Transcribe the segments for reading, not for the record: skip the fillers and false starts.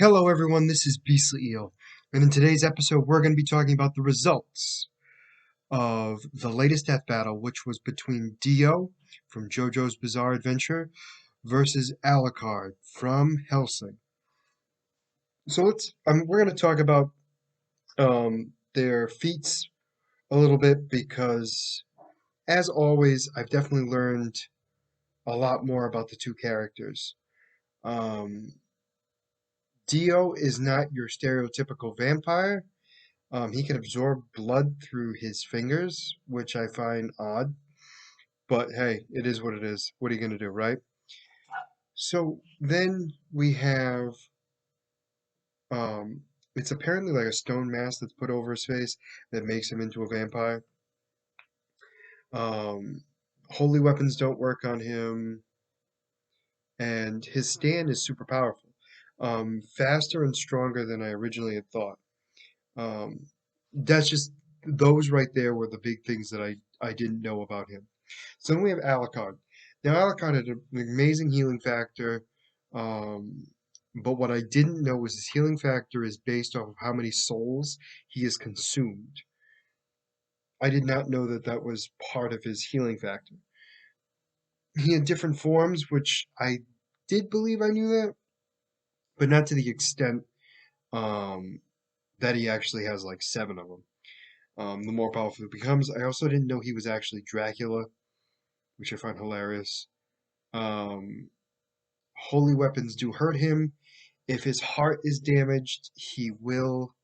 Hello everyone, this is Beastly Eel, and in today's episode we're going to be talking about the results of the latest death battle, which was between Dio from JoJo's Bizarre Adventure versus Alucard from Hellsing. So we're going to talk about their feats a little bit because, as always, I've definitely learned a lot more about the two characters. Um, Dio is not your stereotypical vampire. He can absorb blood through his fingers, which I find odd. But hey, it is what it is. What are you going to do, right? So then we have, um, it's apparently like a stone mask that's put over his face that makes him into a vampire. Um, Holy weapons don't work on him, and his stand is super powerful. Faster and stronger than I originally had thought. Um, that's just, those right there were the big things that I didn't know about him. So then we have Alucard. Now Alucard had an amazing healing factor, um, but what I didn't know was his healing factor is based off of how many souls he has consumed. I did not know that that was part of his healing factor. He had different forms, which I did believe I knew that, but not to the extent um, that he actually has like seven of them. The more powerful it becomes. I also didn't know he was actually Dracula, which I find hilarious. Um, Holy weapons do hurt him. If his heart is damaged, he will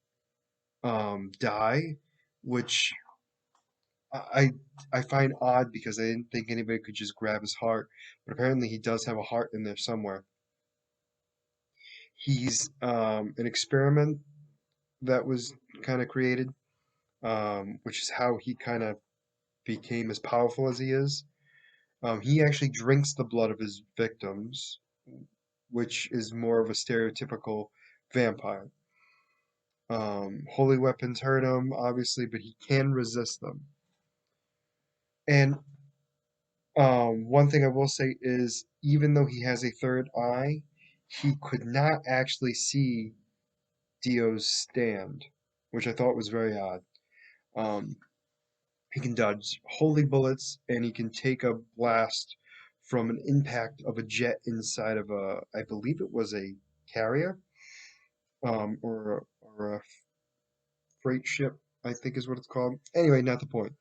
die, which I I find odd because I didn't think anybody could just grab his heart, but apparently he does have a heart in there somewhere. He's an experiment that was kind of created, which is how he kind of became as powerful as he is. He actually drinks the blood of his victims, which is more of a stereotypical vampire. Holy weapons hurt him, obviously, but he can resist them. And one thing I will say is, even though he has a third eye, he could not actually see Dio's stand, which I thought was very odd. Um, he can dodge holy bullets, and he can take a blast from an impact of a jet inside of a, I believe it was a carrier, or a freight ship, I think is what it's called. Anyway, not the point.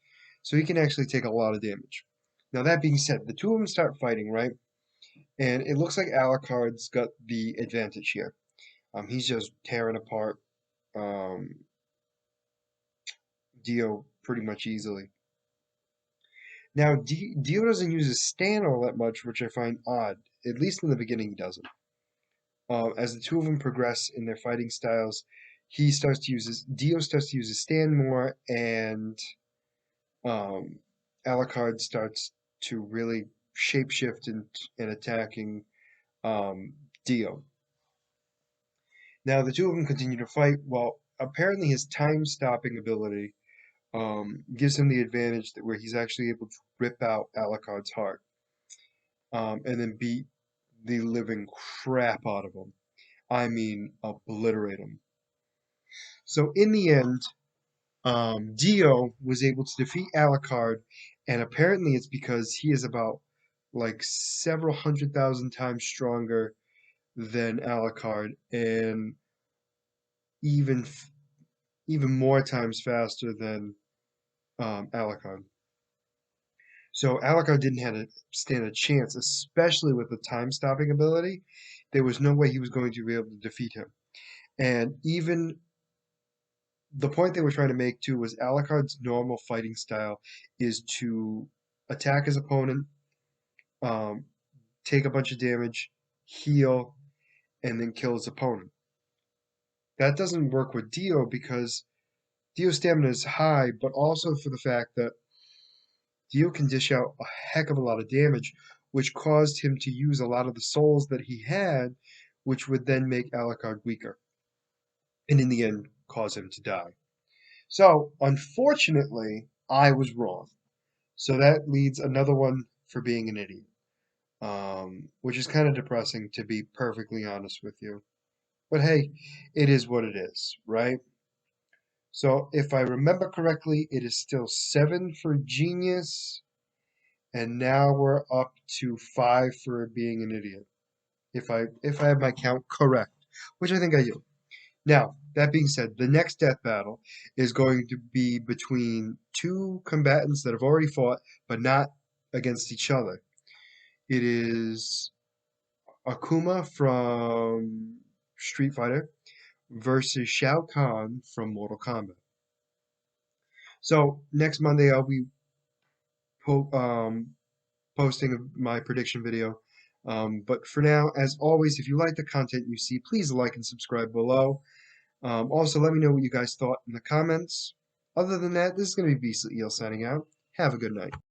So he can actually take a lot of damage. Now that being said, the two of them start fighting, right? And it looks like Alucard's got the advantage here. He's just tearing apart um, Dio pretty much easily. Now, Dio doesn't use his stand all that much, which I find odd. At least in the beginning, he doesn't. As the two of them progress in their fighting styles, Dio starts to use his stand more, and um, Alucard starts to really shapeshift and attacking Dio. Now, the two of them continue to fight. Well, apparently his time-stopping ability gives him the advantage that where he's actually able to rip out Alucard's heart and then beat the living crap out of him. I mean, obliterate him. So in the end, Dio was able to defeat Alucard, and apparently it's because he is about like several hundred thousand times stronger than Alucard, and even even more times faster than Alucard. So Alucard didn't have to stand a chance, especially with the time-stopping ability. There was no way he was going to be able to defeat him. And even the point they were trying to make too was Alucard's normal fighting style is to attack his opponent, um, take a bunch of damage, heal, and then kill his opponent. That doesn't work with Dio because Dio's stamina is high, but also for the fact that Dio can dish out a heck of a lot of damage, which caused him to use a lot of the souls that he had, which would then make Alucard weaker, and in the end cause him to die. So, unfortunately, I was wrong. So that leads another one for being an idiot, which is kind of depressing to be perfectly honest with you. But hey, it is what it is, right? So if I remember correctly, it is still 7 for genius, and now we're up to 5 for being an idiot. If I have my count correct, which I think I do. Now, that being said, the next death battle is going to be between two combatants that have already fought, but not against each other. It is Akuma from Street Fighter versus Shao Kahn from Mortal Kombat. So next Monday I'll be po posting my prediction video. But for now, as always, if you like the content you see, please like and subscribe below. Also, let me know what you guys thought in the comments. Other than that, this is going to be Beastly Eel signing out. Have a good night.